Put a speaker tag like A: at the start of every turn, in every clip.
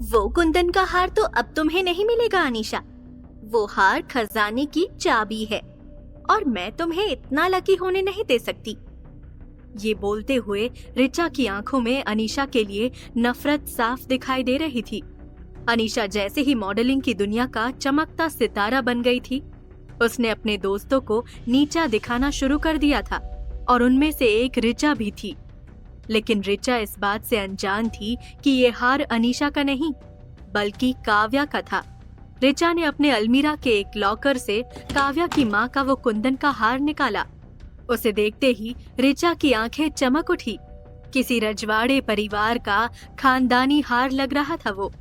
A: वो कुंदन का हार तो अब तुम्हें नहीं मिलेगा अनीशा। वो हार खजाने की चाबी है और मैं तुम्हें इतना लकी होने नहीं दे सकती। ये बोलते हुए रिचा की आंखों में अनीशा के लिए नफरत साफ दिखाई दे रही थी। अनीशा जैसे ही मॉडलिंग की दुनिया का चमकता सितारा बन गई थी, उसने अपने दोस्तों को नीचा दिखाना शुरू कर दिया था और उनमें से एक रिचा भी थी। लेकिन रिचा इस बात से अनजान थी कि ये हार अनीशा का नहीं बल्कि काव्या का था। रिचा ने अपने अलमीरा के एक लॉकर से काव्या की माँ का वो कुंदन का हार निकाला। उसे देखते ही रिचा की आंखें चमक उठी। किसी रजवाड़े परिवार का खानदानी हार लग रहा था वो।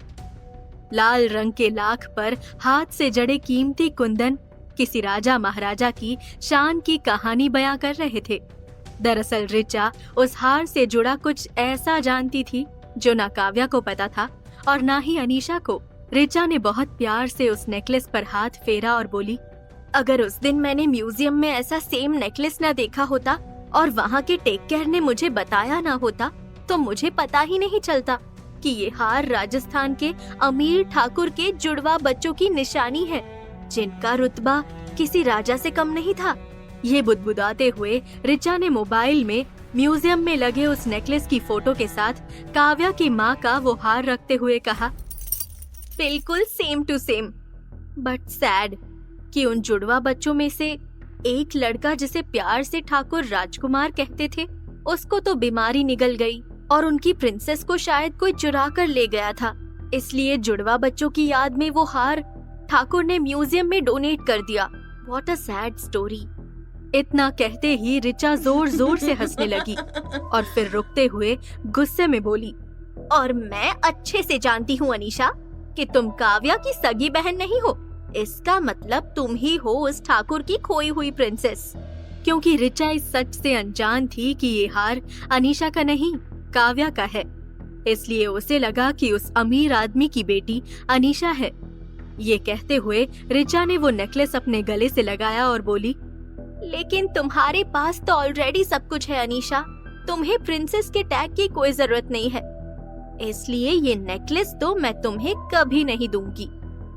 A: लाल रंग के लाख पर हाथ से जड़े कीमती कुंदन किसी राजा महाराजा की शान की कहानी बयां कर रहे थे। दरअसल रिचा उस हार से जुड़ा कुछ ऐसा जानती थी जो ना काव्या को पता था और ना ही अनीशा को। रिचा ने बहुत प्यार से उस नेकलेस पर हाथ फेरा और बोली, अगर उस दिन मैंने म्यूजियम में ऐसा सेम नेकलेस न देखा होता और वहाँ के टेक केयर ने मुझे बताया ना होता तो मुझे पता ही नहीं चलता कि ये हार राजस्थान के अमीर ठाकुर के जुड़वा बच्चों की निशानी है, जिनका रुतबा किसी राजा से कम नहीं था। ये बुदबुदाते हुए रिचा ने मोबाइल में म्यूजियम में लगे उस नेकलेस की फोटो के साथ काव्या की माँ का वो हार रखते हुए कहा, बिल्कुल same to same, but sad कि उन जुड़वा बच्चों में से एक लड़का जिसे प्यार से ठाकुर राजकुमार कहते थे, उसको तो बीमारी निगल गई और उनकी प्रिंसेस को शायद कोई चुरा कर ले गया था। इसलिए जुड़वा बच्चों की याद में वो हार ठाकुर ने म्यूजियम में डोनेट कर दिया। What a sad story. इतना कहते ही रिचा जोर जोर से हंसने लगी और फिर रुकते हुए गुस्से में बोली, और मैं अच्छे से जानती हूँ अनीशा कि तुम काव्या की सगी बहन नहीं हो। इसका मतलब तुम ही हो उस ठाकुर की खोई हुई प्रिंसेस। क्योंकि रिचा इस सच से अनजान थी कि ये हार अनीशा का नहीं काव्या का है, इसलिए उसे लगा कि उस अमीर आदमी की बेटी अनीशा है। ये कहते हुए रिचा ने वो नेकलेस अपने गले से लगाया और बोली, लेकिन तुम्हारे पास तो ऑलरेडी सब कुछ है अनीशा, तुम्हें प्रिंसेस के टैग की कोई जरूरत नहीं है, इसलिए ये नेकलेस तो मैं तुम्हें कभी नहीं दूंगी।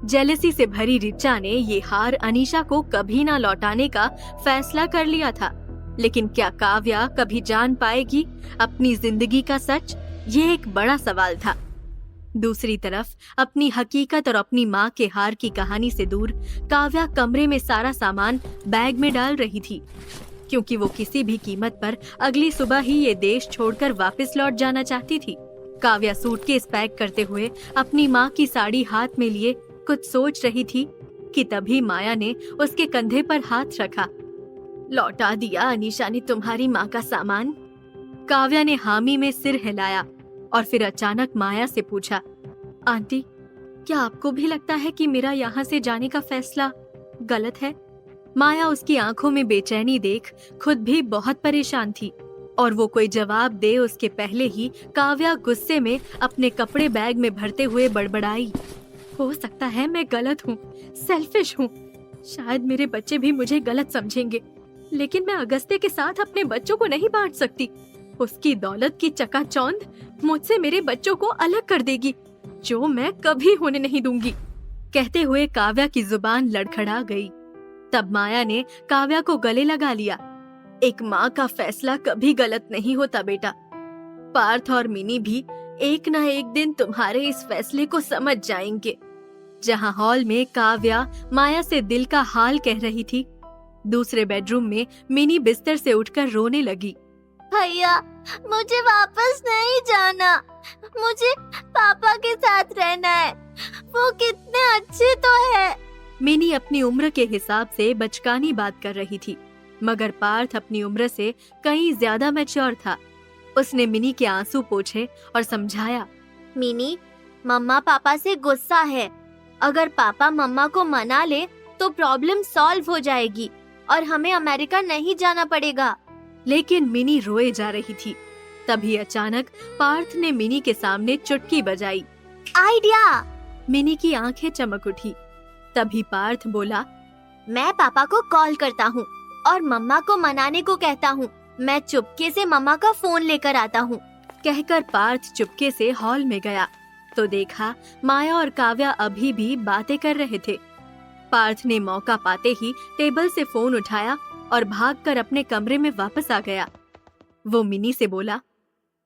A: जेलसी से भरी रिचा ने ये हार अनीशा को कभी ना लौटाने का फैसला कर लिया था। लेकिन क्या काव्या कभी जान पाएगी अपनी जिंदगी का सच? ये एक बड़ा सवाल था। दूसरी तरफ अपनी हकीकत और अपनी माँ के हार की कहानी से दूर काव्या कमरे में सारा सामान बैग में डाल रही थी, क्योंकि वो किसी भी कीमत पर अगली सुबह ही ये देश छोड़कर वापस लौट जाना चाहती थी। काव्या सूटकेस पैक करते हुए अपनी माँ की साड़ी हाथ में लिए कुछ सोच रही थी कि तभी माया ने उसके कंधे पर हाथ रखा। लौटा दिया अनीशा ने तुम्हारी माँ का सामान? काव्या ने हामी में सिर हिलाया और फिर अचानक माया से पूछा, आंटी, क्या आपको भी लगता है कि मेरा यहाँ से जाने का फैसला गलत है? माया उसकी आंखों में बेचैनी देख खुद भी बहुत परेशान थी और वो कोई जवाब दे उसके पहले ही काव्या गुस्से में अपने कपड़े बैग में भरते हुए बड़बड़ाई, हो सकता है मैं गलत हूँ, सेल्फिश हूँ, शायद मेरे बच्चे भी मुझे गलत समझेंगे, लेकिन मैं अगस्त्य के साथ अपने बच्चों को नहीं बांट सकती। उसकी दौलत की चकाचौंध मुझसे मेरे बच्चों को अलग कर देगी, जो मैं कभी होने नहीं दूंगी। कहते हुए काव्या की जुबान लड़खड़ा गई। तब माया ने काव्या को गले लगा लिया। एक माँ का फैसला कभी गलत नहीं होता बेटा। पार्थ और मिनी भी एक ना एक दिन तुम्हारे इस फैसले को समझ जाएंगे। जहाँ हॉल में काव्या माया से दिल का हाल कह रही थी, दूसरे बेडरूम में मिनी बिस्तर से उठकर रोने लगी।
B: भैया, मुझे वापस नहीं जाना, मुझे पापा के साथ रहना है, वो कितने अच्छे तो है।
A: मिनी अपनी उम्र के हिसाब से बचकानी बात कर रही थी, मगर पार्थ अपनी उम्र से कहीं ज्यादा मैच्योर था। उसने मिनी के आंसू पोंछे और समझाया,
B: मिनी, मम्मा पापा से गुस्सा है, अगर पापा मम्मा को मना ले तो प्रॉब्लम सॉल्व हो जाएगी और हमें अमेरिका नहीं जाना पड़ेगा।
A: लेकिन मिनी रोए जा रही थी। तभी अचानक पार्थ ने मिनी के सामने चुटकी बजाई।
B: आइडिया!
A: मिनी की आंखें चमक उठी। तभी पार्थ बोला,
B: मैं पापा को कॉल करता हूँ और मम्मा को मनाने को कहता हूँ, मैं चुपके से मम्मा का फोन लेकर आता हूँ।
A: कहकर पार्थ चुपके से हॉल में गया। तो देखा माया और काव्या अभी भी बातें कर रहे थे। पार्थ ने मौका पाते ही टेबल से फोन उठाया और भागकर अपने कमरे में वापस आ गया। वो मिनी से बोला,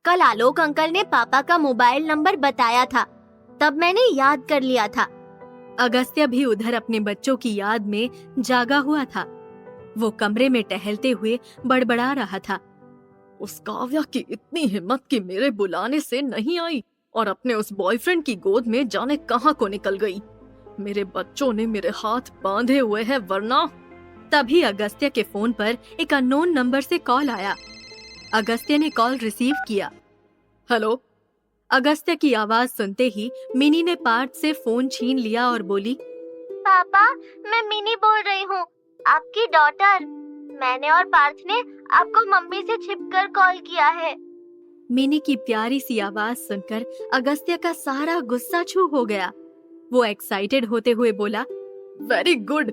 B: कल आलोक अंकल ने पापा का मोबाइल नंबर बताया था, तब मैंने याद कर लिया था।
A: अगस्त्य भी उधर अपने बच्चों की याद में जागा हुआ था। वो कमरे में टहलते हुए बड़बड़ा रहा था,
C: उस काव्या की इतनी हिम्मत कि मेरे बुलाने से नहीं आई और अपने उस बॉयफ्रेंड की गोद में जाने कहां को निकल गई। मेरे बच्चों ने मेरे हाथ बांधे हुए हैं वरना।
A: तभी अगस्त्य के फोन पर एक अननोन नंबर से कॉल आया। अगस्त्य ने कॉल रिसीव किया।
C: हेलो।
A: अगस्त्य की आवाज सुनते ही मिनी ने पार्थ से फोन छीन लिया और बोली,
B: पापा, मैं मिनी बोल रही हूँ, आपकी डॉटर। मैंने और पार्थ ने आपको मम्मी से छिपकर कॉल किया है।
A: मिनी की प्यारी सी आवाज सुनकर अगस्त्य का सारा गुस्सा छू हो गया। वो एक्साइटेड होते हुए बोला,
C: वेरी गुड,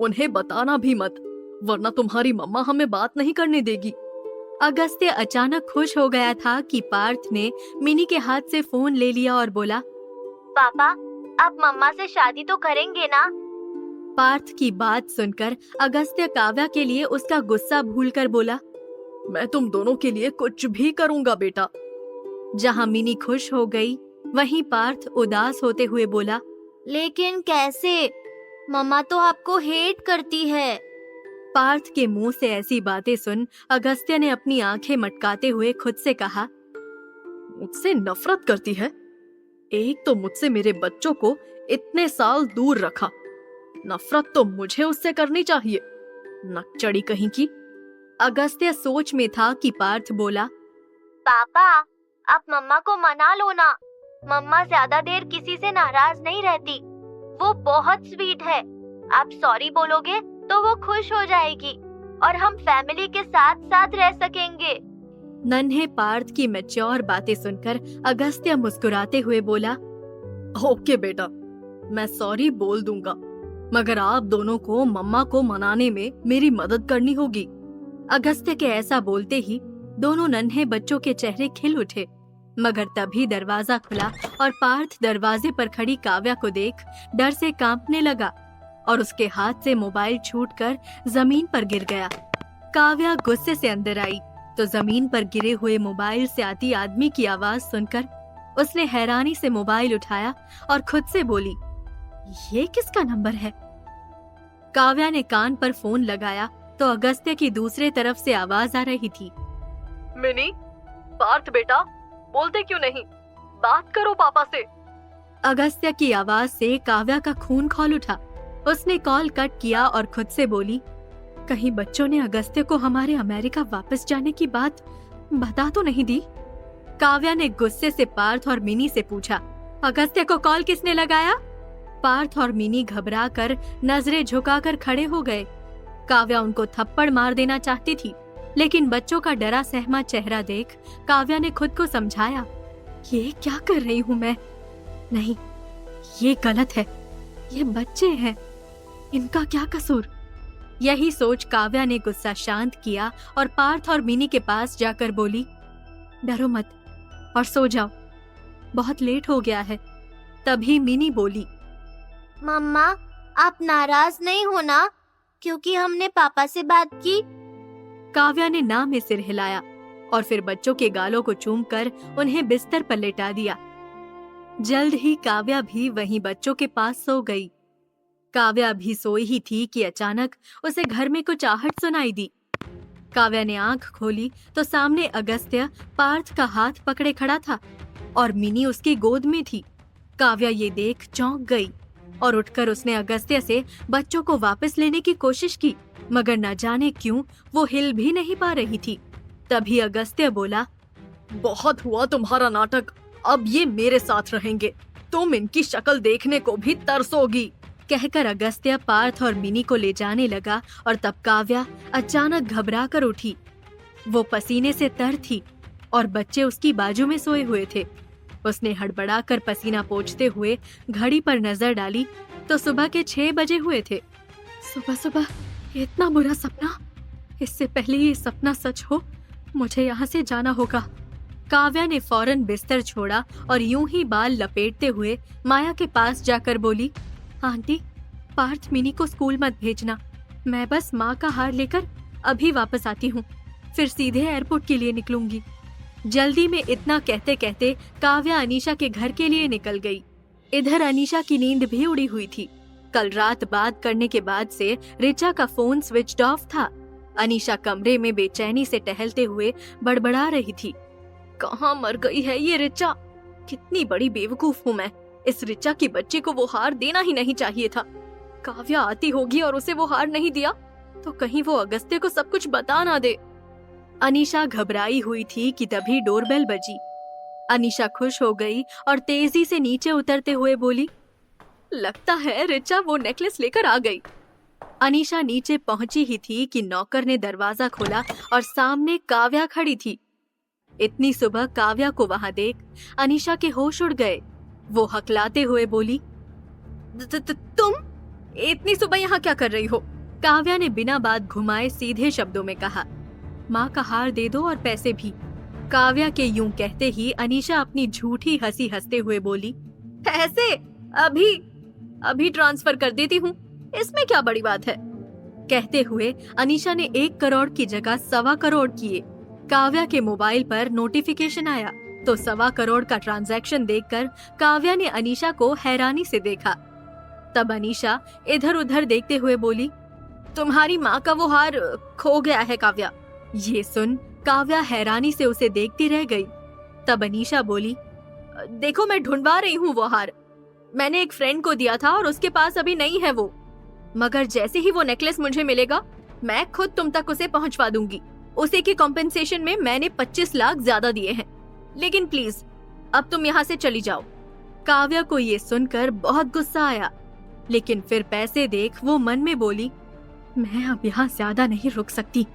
C: उन्हें बताना भी मत वरना तुम्हारी मम्मा हमें बात नहीं करने देगी।
A: अगस्त्य अचानक खुश हो गया था कि पार्थ ने मिनी के हाथ से फोन ले लिया और बोला,
B: पापा, आप मम्मा से शादी तो करेंगे ना?
A: पार्थ की बात सुनकर अगस्त्य काव्या के लिए उसका गुस्सा भूलकर बोला,
C: मैं तुम दोनों के लिए कुछ भी करूंगा बेटा।
A: जहाँ मिनी खुश हो गई, वहीं पार्थ उदास होते हुए बोला,
B: लेकिन कैसे? मम्मा तो आपको हेट करती है।
A: पार्थ के मुंह से ऐसी बातें सुन अगस्त्य ने अपनी आंखें मटकाते हुए खुद से कहा,
C: मुझसे नफरत करती है। एक तो मुझसे मेरे बच्चों को इतने साल दूर रखा, नफरत तो मुझे उससे करनी चाहिए, नकचड़ी कहीं की।
A: अगस्त्य सोच में था कि पार्थ बोला,
B: पापा, आप मम्मा को मना लो ना। मम्मा ज्यादा देर किसी से नाराज नहीं रहती, वो बहुत स्वीट है। आप सॉरी बोलोगे तो वो खुश हो जाएगी और हम फैमिली के साथ साथ रह सकेंगे।
A: नन्हे पार्थ की मैच्योर बातें सुनकर अगस्त्य मुस्कुराते हुए बोला,
C: ओके बेटा, मैं सॉरी बोल दूंगा, मगर आप दोनों को मम्मा को मनाने में मेरी मदद करनी होगी।
A: अगस्त्य के ऐसा बोलते ही दोनों नन्हे बच्चों के चेहरे खिल उठे, मगर तभी दरवाजा खुला और पार्थ दरवाजे पर खड़ी काव्या को देख डर से कांपने लगा और उसके हाथ से मोबाइल छूटकर जमीन पर गिर गया। काव्या गुस्से से अंदर आई तो जमीन पर गिरे हुए मोबाइल से आती आदमी की आवाज सुनकर उसने हैरानी से मोबाइल उठाया और खुद से बोली, ये किसका नंबर है? काव्या ने कान पर फोन लगाया तो अगस्त्य की दूसरे तरफ से आवाज आ रही थी,
C: मिनी, पार्थ बेटा, बोलते क्यों नहीं? बात करो पापा से।
A: अगस्त्य की आवाज से काव्या का खून खौल उठा। उसने कॉल कट किया और खुद से बोली, कहीं बच्चों ने अगस्त्य को हमारे अमेरिका वापस जाने की बात बता तो नहीं दी? काव्या ने गुस्से से पार्थ और मिनी से पूछा, अगस्त्य को कॉल किसने लगाया? पार्थ और मिनी घबराकर नजरें झुकाकर खड़े हो गए। काव्या उनको थप्पड़ मार देना चाहती थी, लेकिन बच्चों का डरा सहमा चेहरा देख काव्या ने खुद को समझाया, ये क्या कर रही हूँ मैं? नहीं, ये गलत है। ये बच्चे हैं, इनका क्या कसूर? यही सोच काव्या ने गुस्सा शांत किया और पार्थ और मिनी के पास जाकर बोली, डरो मत और सो जाओ, बहुत लेट हो गया है। तभी मिनी बोली,
B: मम्मा, आप नाराज नहीं हो ना क्योंकि हमने पापा से बात की?
A: काव्या ने ना में सिर हिलाया और फिर बच्चों के गालों को चूमकर उन्हें बिस्तर पर लेटा दिया। जल्द ही काव्या भी वहीं बच्चों के पास सो गई। काव्या भी सोई ही थी कि अचानक उसे घर में कुछ आहट सुनाई दी। काव्या ने आंख खोली तो सामने अगस्त्य पार्थ का हाथ पकड़े खड़ा था और मिनी उसकी गोद में थी। काव्या ये देख चौंक गई और उठकर उसने अगस्त्य से बच्चों को वापस लेने की कोशिश की, मगर न जाने क्यों वो हिल भी नहीं पा रही थी। तभी अगस्त्य बोला,
C: बहुत हुआ तुम्हारा नाटक, अब ये मेरे साथ रहेंगे, तुम इनकी शक्ल देखने को भी तरसोगी।
A: कहकर अगस्त्य पार्थ और मिनी को ले जाने लगा और तब काव्या अचानक घबरा कर उठी। वो पसीने से तर थी और बच्चे उसकी बाजू में सोए हुए थे। उसने हड़बड़ाकर पसीना पोंछते हुए घड़ी पर नजर डाली तो सुबह के 6 बजे हुए थे। सुबह सुबह इतना बुरा सपना, इससे पहले ये सपना सच हो मुझे यहाँ से जाना होगा। काव्या ने फौरन बिस्तर छोड़ा और यूं ही बाल लपेटते हुए माया के पास जाकर बोली, आंटी, पार्थ मिनी को स्कूल मत भेजना। मैं बस माँ का हार लेकर अभी वापस आती हूँ, फिर सीधे एयरपोर्ट के लिए निकलूंगी। जल्दी में इतना कहते कहते काव्या अनीशा के घर के लिए निकल गई। इधर अनीशा की नींद भी उड़ी हुई थी। कल रात बात करने के बाद से रिचा का फोन स्विच्ड ऑफ था। अनीशा कमरे में बेचैनी से टहलते हुए बड़बड़ा रही थी, कहाँ मर गई है ये रिचा? कितनी बड़ी बेवकूफ हूँ मैं। इस रिचा की बच्चे को वो हार देना ही नहीं चाहिए था। काव्या आती होगी और उसे वो हार नहीं दिया तो कहीं वो अगस्त्य को सब कुछ बता ना दे। अनीशा घबराई हुई थी कि तभी डोरबेल बजी। अनीशा खुश हो गई और तेजी से नीचे उतरते हुए बोली, लगता है रिचा वो नेकलेस लेकर आ गई। अनीशा नीचे पहुंची ही थी कि नौकर ने दरवाजा खोला और सामने काव्या खड़ी थी। इतनी सुबह काव्या को वहां देख अनीशा के होश उड़ गए। वो हकलाते हुए बोली, तुम इतनी सुबह यहाँ क्या कर रही हो? काव्या ने बिना बात घुमाए सीधे शब्दों में कहा, माँ का हार दे दो और पैसे भी। काव्या के यूं कहते ही अनीशा अपनी झूठी हंसी हंसते हुए बोली, पैसे अभी ट्रांसफर कर देती हूँ, इसमें क्या बड़ी बात है। कहते हुए अनीशा ने 1 करोड़ की जगह 1.25 करोड़ किए। काव्या के मोबाइल पर नोटिफिकेशन आया तो 1.25 करोड़ का ट्रांजैक्शन देखकर काव्या ने अनीशा को हैरानी से देखा। तब अनीशा इधर उधर देखते हुए बोली, तुम्हारी माँ का वो हार खो गया है काव्या। ये सुन काव्या हैरानी से उसे देखती रह गई। तब अनीशा बोली, देखो मैं ढूंढवा रही हूँ वो हार। मैंने एक फ्रेंड को दिया था और उसके पास अभी नहीं है वो, मगर जैसे ही वो नेकलेस मुझे मिलेगा मैं खुद तुम तक उसे पहुंचवा दूंगी। उसी के कॉम्पेंसेशन में मैंने 25 लाख ज्यादा दिए हैं, लेकिन प्लीज अब तुम यहाँ से चली जाओ। काव्या को ये सुनकर बहुत गुस्सा आया, लेकिन फिर पैसे देख वो मन में बोली, मैं अब यहाँ ज्यादा नहीं रुक सकती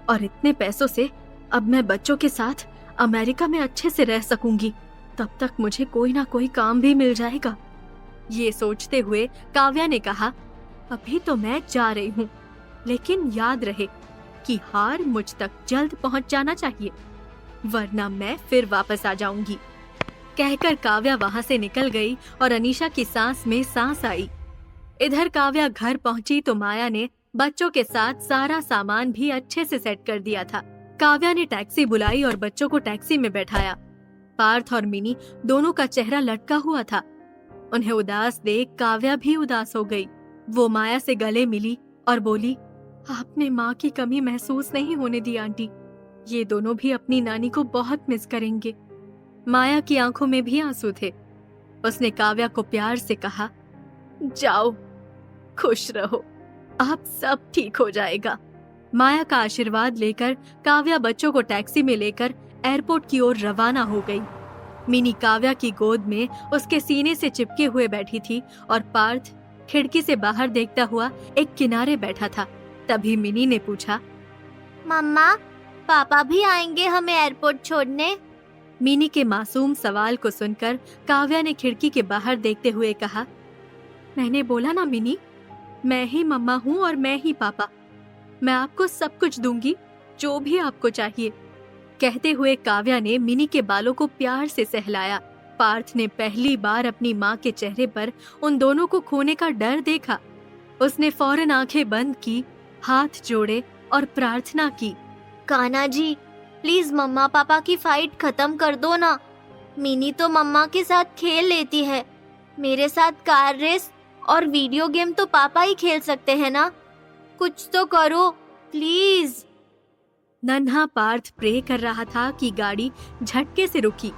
A: और इतने पैसों से अब मैं बच्चों के साथ अमेरिका में अच्छे से रह सकूंगी। तब तक मुझे कोई ना कोई काम भी मिल जाएगा। ये सोचते हुए काव्या ने कहा, अभी तो मैं जा रही हूँ, लेकिन याद रहे कि हार मुझ तक जल्द पहुँच जाना चाहिए, वरना मैं फिर वापस आ जाऊंगी। कहकर काव्या वहाँ से निकल गई और अनीशा की सांस में सांस आई। इधर काव्या घर पहुंची तो माया ने बच्चों के साथ सारा सामान भी अच्छे से सेट कर दिया था। काव्या ने टैक्सी बुलाई और बच्चों को टैक्सी में बैठाया। पार्थ और मिनी दोनों का चेहरा लटका हुआ था। उन्हें उदास देख काव्या भी उदास हो गई। वो माया से गले मिली और बोली, आपने माँ की कमी महसूस नहीं होने दी आंटी। ये दोनों भी अपनी नानी को बहुत मिस करेंगे। माया की आंखों में भी आंसू थे। उसने काव्या को प्यार से कहा, जाओ, खुश रहो, अब सब ठीक हो जाएगा। माया का आशीर्वाद लेकर काव्या बच्चों को टैक्सी में लेकर एयरपोर्ट की ओर रवाना हो गई। मिनी काव्या की गोद में उसके सीने से चिपके हुए बैठी थी और पार्थ खिड़की से बाहर देखता हुआ एक किनारे बैठा था। तभी मिनी ने पूछा,
B: मम्मा, पापा भी आएंगे हमें एयरपोर्ट छोड़ने?
A: मिनी के मासूम सवाल को सुनकर काव्या ने खिड़की के बाहर देखते हुए कहा, मैंने बोला ना मिनी, मैं ही मम्मा हूँ और मैं ही पापा। मैं आपको सब कुछ दूंगी, जो भी आपको चाहिए। कहते हुए काव्या ने मिनी के बालों को प्यार से सहलाया। पार्थ ने पहली बार अपनी माँ के चेहरे पर उन दोनों को खोने का डर देखा। उसने फौरन आंखें बंद की, हाथ जोड़े और प्रार्थना की,
B: कान्हा जी, प्लीज मम्मा पापा की फाइट खत्म कर दो ना। मिनी तो मम्मा के साथ खेल लेती है, मेरे साथ कार रेस और वीडियो गेम तो पापा ही खेल सकते हैं ना। कुछ तो करो प्लीज।
A: नन्हा पार्थ प्रे कर रहा था कि गाड़ी झटके से रुकी।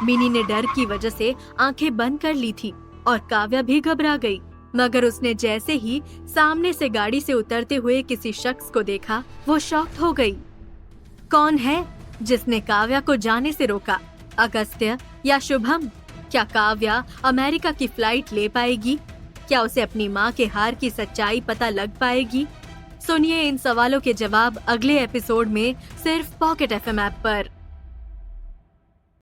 A: मिनी ने डर की वजह से आंखें बंद कर ली थी और काव्या भी घबरा गई। मगर उसने जैसे ही सामने से गाड़ी से उतरते हुए किसी शख्स को देखा, वो शॉक्ड हो गई। कौन है जिसने काव्या को जाने से रोका? अगस्त्य या शुभम? क्या काव्या अमेरिका की फ्लाइट ले पाएगी? क्या उसे अपनी माँ के हार की सच्चाई पता लग पाएगी? सुनिए इन सवालों के जवाब अगले एपिसोड में सिर्फ पॉकेट FM ऐप पर।